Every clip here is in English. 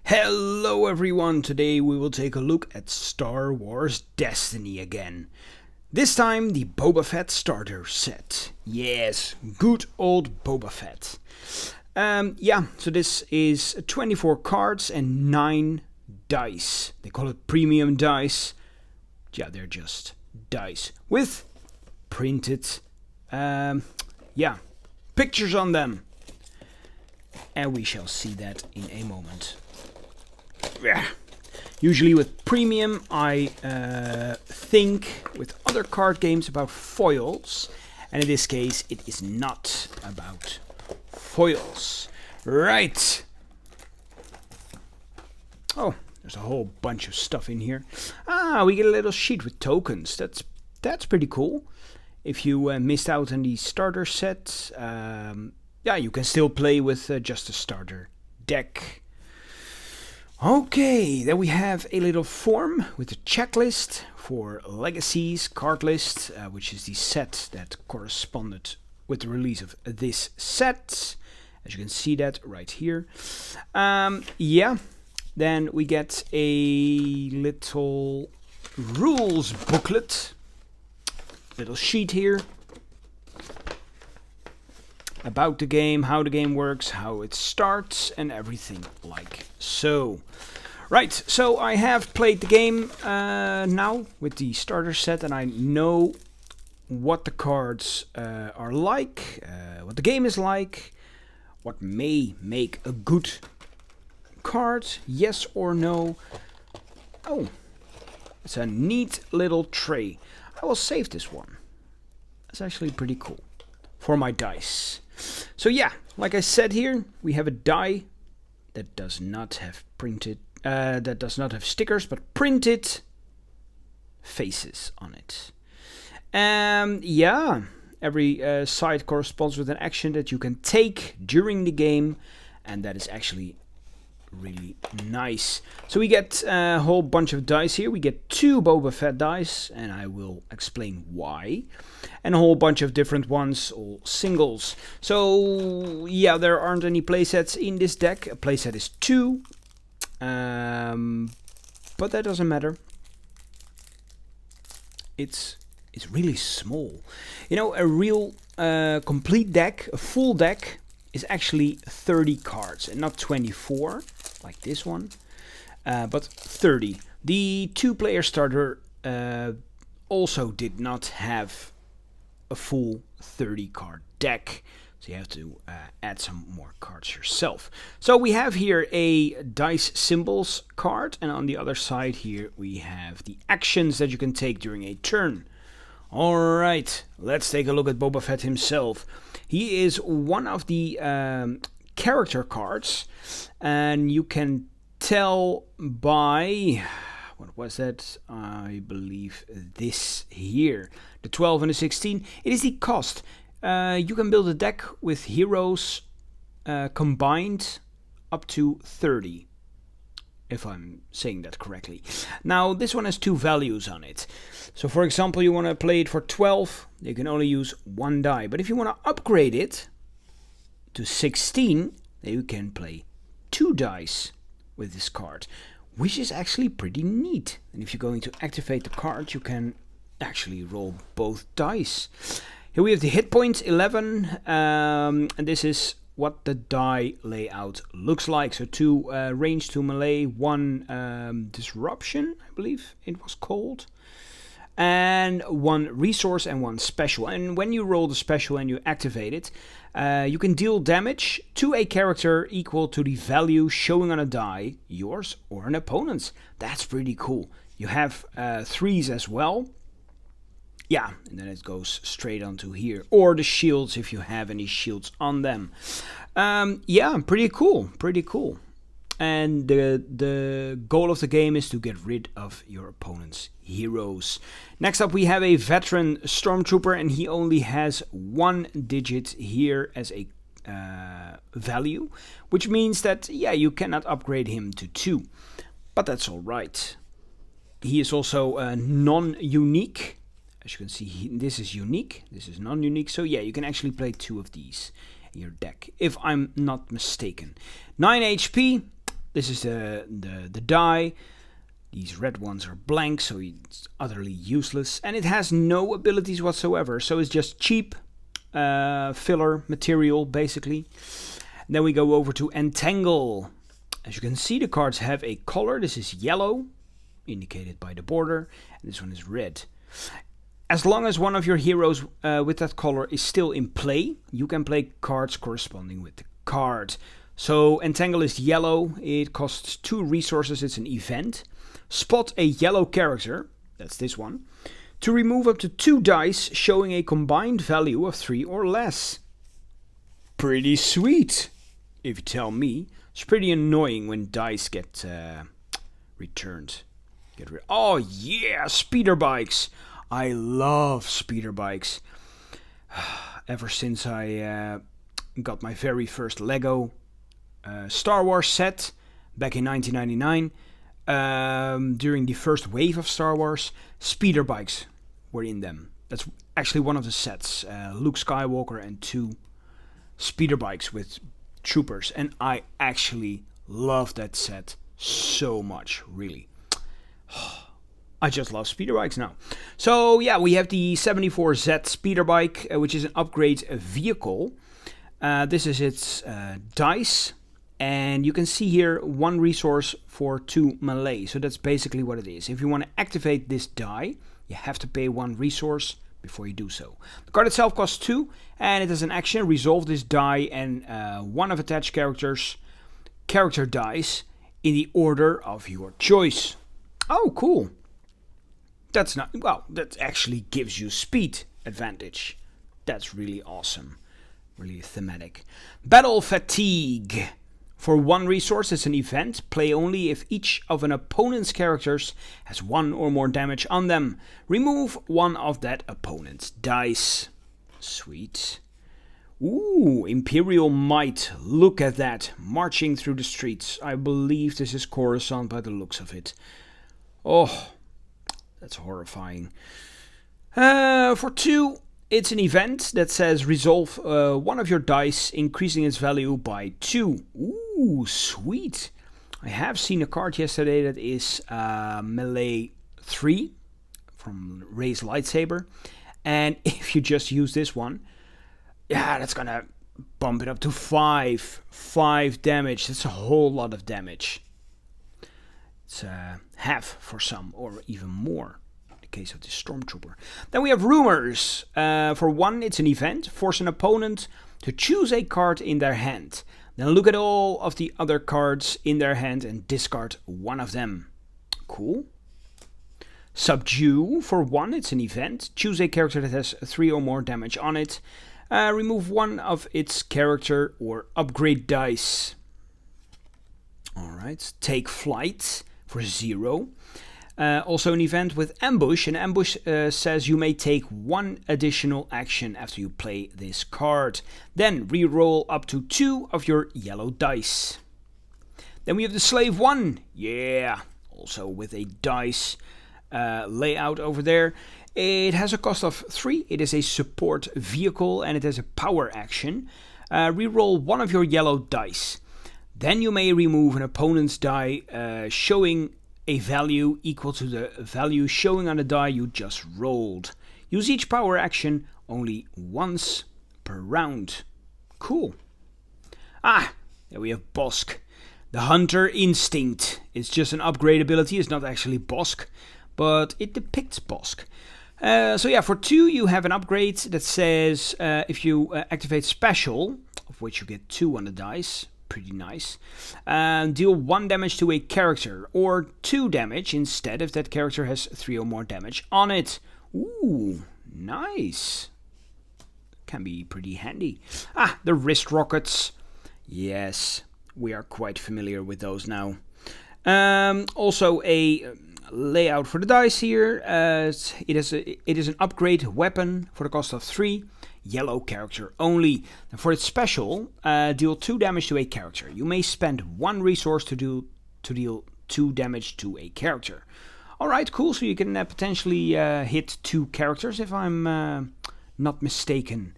Hello everyone, today we will take a look at Star Wars Destiny again. This time the Boba Fett starter set. Yes, good old Boba Fett. So this is 24 cards and 9 dice. They call it premium dice. Yeah, they're just dice with printed pictures on them. And we shall see that in a moment. Usually with premium, I think with other card games about foils, and in this case, it is not about foils. Right. Oh, there's a whole bunch of stuff in here. We get a little sheet with tokens. That's pretty cool. If you missed out on the starter set, you can still play with just a starter deck. Okay, then we have a little form with a checklist for Legacies card list, which is the set that corresponded with the release of this set. As you can see that right here. Then we get a little rules booklet, little sheet here about the game, how the game works, how it starts, and everything like so. Right, so I have played the game now with the starter set, and I know what the cards are like, what the game is like, what may make a good card, yes or no. Oh, it's a neat little tray. I will save this one. It's actually pretty cool for my dice. So yeah, like I said here, we have a die that does not have stickers, but printed faces on it. Every side corresponds with an action that you can take during the game, and that is actually really nice. So we get a whole bunch of dice here. We get 2 Boba Fett dice, and I will explain why. And a whole bunch of different ones, all singles. So yeah, there aren't any playsets in this deck. A playset is 2, but that doesn't matter. It's really small. You know, a real complete deck, a full deck, is actually 30 cards and not 24 like this one, but 30. The 2-player starter also did not have a full 30 card deck, so you have to add some more cards yourself. So we have here a dice symbols card, and on the other side here we have the actions that you can take during a turn. Alright, let's take a look at Boba Fett himself. He is one of the character cards, and you can tell by, what was that? I believe this here, the 12 and the 16. It is the cost. You can build a deck with heroes combined up to 30. If I'm saying that correctly. Now, this one has 2 values on it. So, for example, you want to play it for 12, you can only use 1 die. But if you want to upgrade it to 16, then you can play 2 dice with this card, which is actually pretty neat. And if you're going to activate the card, you can actually roll both dice. Here we have the hit points, 11, and this is what the die layout looks like. So 2 range, 2 melee, 1 disruption, I believe it was called, and 1 resource and 1 special. And when you roll the special and you activate it, you can deal damage to a character equal to the value showing on a die, yours or an opponent's. That's pretty cool. You have 3s as well. Yeah, and then it goes straight onto here. Or the shields, if you have any shields on them. Pretty cool. And the goal of the game is to get rid of your opponent's heroes. Next up, we have a veteran stormtrooper, and he only has 1 digit here as a value, which means that, you cannot upgrade him to 2. But that's alright. He is also non-unique. As you can see, this is unique, this is non-unique. So you can actually play 2 of these in your deck, if I'm not mistaken. 9 HP, This is the die. These red ones are blank, so it's utterly useless. And it has no abilities whatsoever, so it's just cheap filler material, basically. And then we go over to Entangle. As you can see, the cards have a color. This is yellow, indicated by the border, and this one is red. As long as one of your heroes with that color is still in play, you can play cards corresponding with the card. So Entangle is yellow, it costs 2 resources, it's an event. Spot a yellow character, that's this one, to remove up to 2 dice showing a combined value of 3 or less. Pretty sweet, if you tell me. It's pretty annoying when dice get returned. Oh yeah, speeder bikes. I love speeder bikes. Ever since I got my very first Lego Star Wars set back in 1999, during the first wave of Star Wars, speeder bikes were in them. That's actually one of the sets. Luke Skywalker and 2 speeder bikes with troopers. And I actually love that set so much, really. I just love speeder bikes now. So yeah, we have the 74Z speeder bike, which is an upgrade vehicle. This is its dice. And you can see here 1 resource for 2 melee. So that's basically what it is. If you want to activate this die, you have to pay 1 resource before you do so. The card itself costs 2, and it has an action, resolve this die and one of attached character dice in the order of your choice. Oh, cool. That's not, well, that actually gives you speed advantage. That's really awesome. Really thematic. Battle Fatigue. For 1 resource, it's an event. Play only if each of an opponent's characters has 1 or more damage on them. Remove 1 of that opponent's dice. Sweet. Ooh, Imperial Might. Look at that. Marching through the streets. I believe this is Coruscant by the looks of it. Oh, that's horrifying. For 2, it's an event that says resolve 1 of your dice, increasing its value by 2. Ooh, sweet. I have seen a card yesterday that is melee 3 from Rey's lightsaber. And if you just use this one, yeah, that's gonna bump it up to 5. 5 damage. That's a whole lot of damage. It's half for some, or even more. Case of the Stormtrooper. Then we have Rumors. For 1, it's an event. Force an opponent to choose a card in their hand. Then look at all of the other cards in their hand and discard 1 of them. Cool. Subdue. For 1, it's an event. Choose a character that has 3 or more damage on it. Remove 1 of its character or upgrade dice. Alright. Take Flight. For 0. Also an event with Ambush. And Ambush says you may take 1 additional action after you play this card. Then re-roll up to 2 of your yellow dice. Then we have the Slave 1. Yeah, also with a dice layout over there. It has a cost of 3. It is a support vehicle and it has a power action. Re-roll 1 of your yellow dice. Then you may remove an opponent's die showing a value equal to the value showing on the die you just rolled. Use each power action only once per round. Cool. There we have Bosk. The Hunter Instinct. It's just an upgrade ability. It's not actually Bosk, but it depicts Bosk. So yeah, for 2 you have an upgrade that says if you activate Special, of which you get 2 on the dice, pretty nice, deal 1 damage to a character, or 2 damage instead if that character has 3 or more damage on it. Ooh, nice. Can be pretty handy. The wrist rockets. Yes, we are quite familiar with those now. Also a layout for the dice here. It is an upgrade weapon for the cost of 3. Yellow character only. And for its special, deal 2 damage to a character. You may spend 1 resource to deal 2 damage to a character. Alright, cool. So you can potentially hit 2 characters if I'm not mistaken.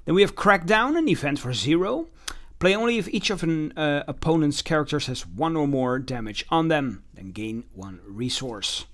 Then we have Crackdown, an event for 0. Play only if each of an opponent's characters has 1 or more damage on them. Then gain 1 resource.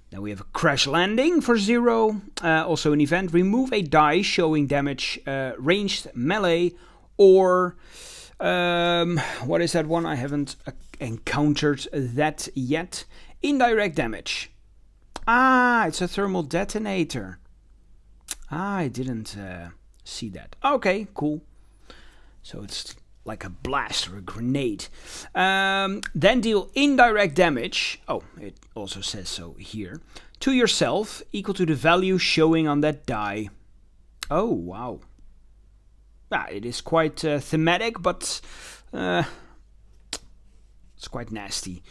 Then we have a crash landing for 0. Also an event. Remove a die showing damage, ranged, melee, or... what is that one? I haven't encountered that yet. Indirect damage. Ah, it's a thermal detonator. Ah, I didn't see that. Okay, cool. So it's like a blast or a grenade. Then deal indirect damage. Oh, it also says so here. To yourself, equal to the value showing on that die. Oh, wow. Yeah, it is quite thematic, but it's quite nasty.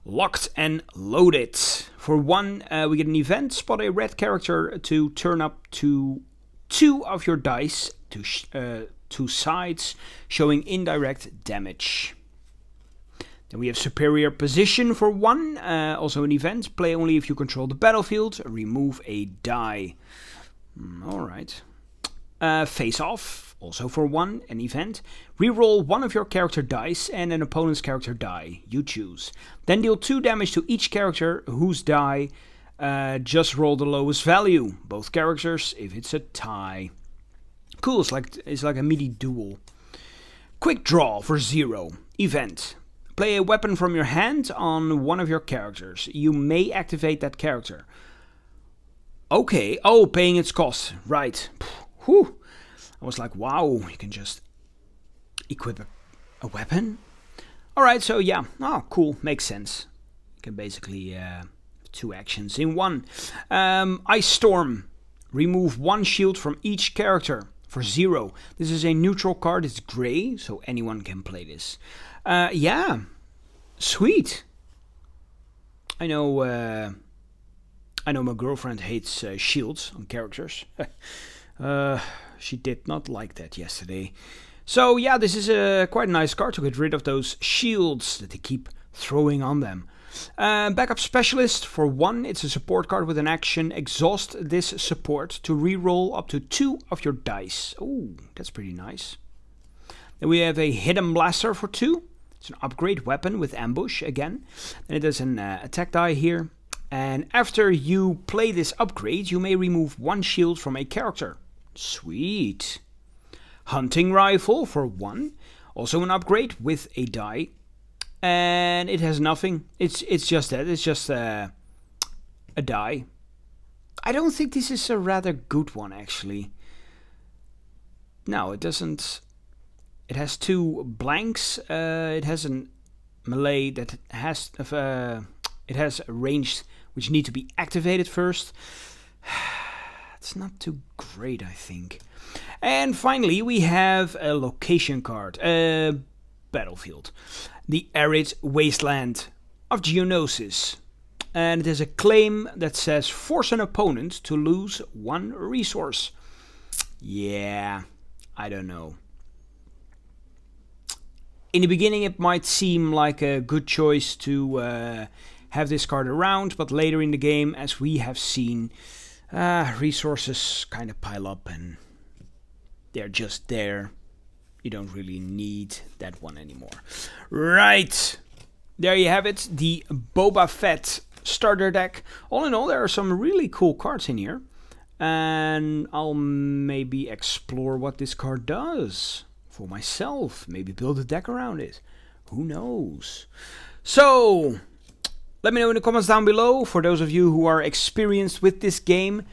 Locked and loaded. For 1, we get an event. Spot a red character to turn up to 2 of your dice to 2 sides, showing indirect damage. Then we have superior position for 1. Also an event. Play only if you control the battlefield. Remove a die. Alright. Face off. Also for 1, an event. Reroll 1 of your character dice and an opponent's character die. You choose. Then deal 2 damage to each character whose die just roll the lowest value. Both characters if it's a tie. Cool, it's like a midi duel. Quick draw for 0. Event. Play a weapon from your hand on 1 of your characters. You may activate that character. Okay. Oh, paying its cost. Right. Whew. I was like, wow, you can just equip a weapon? Alright, so yeah. Oh, cool. Makes sense. You can basically 2 actions in 1. Ice Storm. Remove 1 shield from each character for 0. This is a neutral card. It's gray, so anyone can play this. Yeah. Sweet. I know my girlfriend hates shields on characters. She did not like that yesterday. So yeah, this is a quite nice card to get rid of those shields that they keep throwing on them. Backup Specialist for 1. It's a support card with an action. Exhaust this support to reroll up to 2 of your dice. Oh, that's pretty nice. Then we have a Hidden Blaster for 2. It's an upgrade weapon with ambush again. And it has an attack die here. And after you play this upgrade, you may remove 1 shield from a character. Sweet. Hunting Rifle for 1. Also an upgrade with a die. And it has nothing. It's just that. It's just a die. I don't think this is a rather good one, actually. No, it doesn't. It has 2 blanks. It has a melee that has... it has a range which need to be activated first. It's not too great, I think. And finally, we have a location card. Battlefield. The Arid Wasteland of Geonosis. And it has a claim that says force an opponent to lose 1 resource. Yeah, I don't know. In the beginning it might seem like a good choice to have this card around, but later in the game, as we have seen, resources kind of pile up and they're just there. You don't really need that one anymore. Right, there you have it, the Boba Fett starter deck. All in all, there are some really cool cards in here. And I'll maybe explore what this card does for myself. Maybe build a deck around it. Who knows? So, let me know in the comments down below, for those of you who are experienced with this game.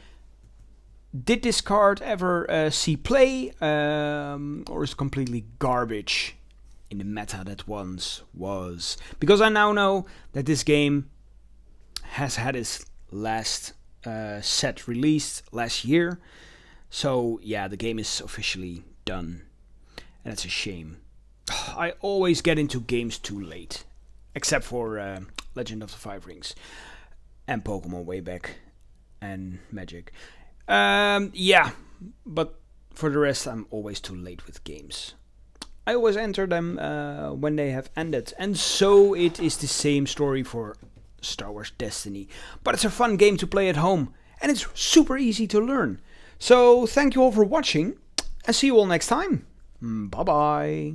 Did this card ever see play? Or is it completely garbage in the meta that once was? Because I now know that this game has had its last set released last year. So yeah, the game is officially done. And that's a shame. I always get into games too late. Except for Legend of the Five Rings. And Pokemon way back. And Magic. Yeah, but for the rest I'm always too late with games. I always enter them when they have ended. And so it is the same story for Star Wars Destiny. But it's a fun game to play at home. And it's super easy to learn. So thank you all for watching. And see you all next time. Bye bye.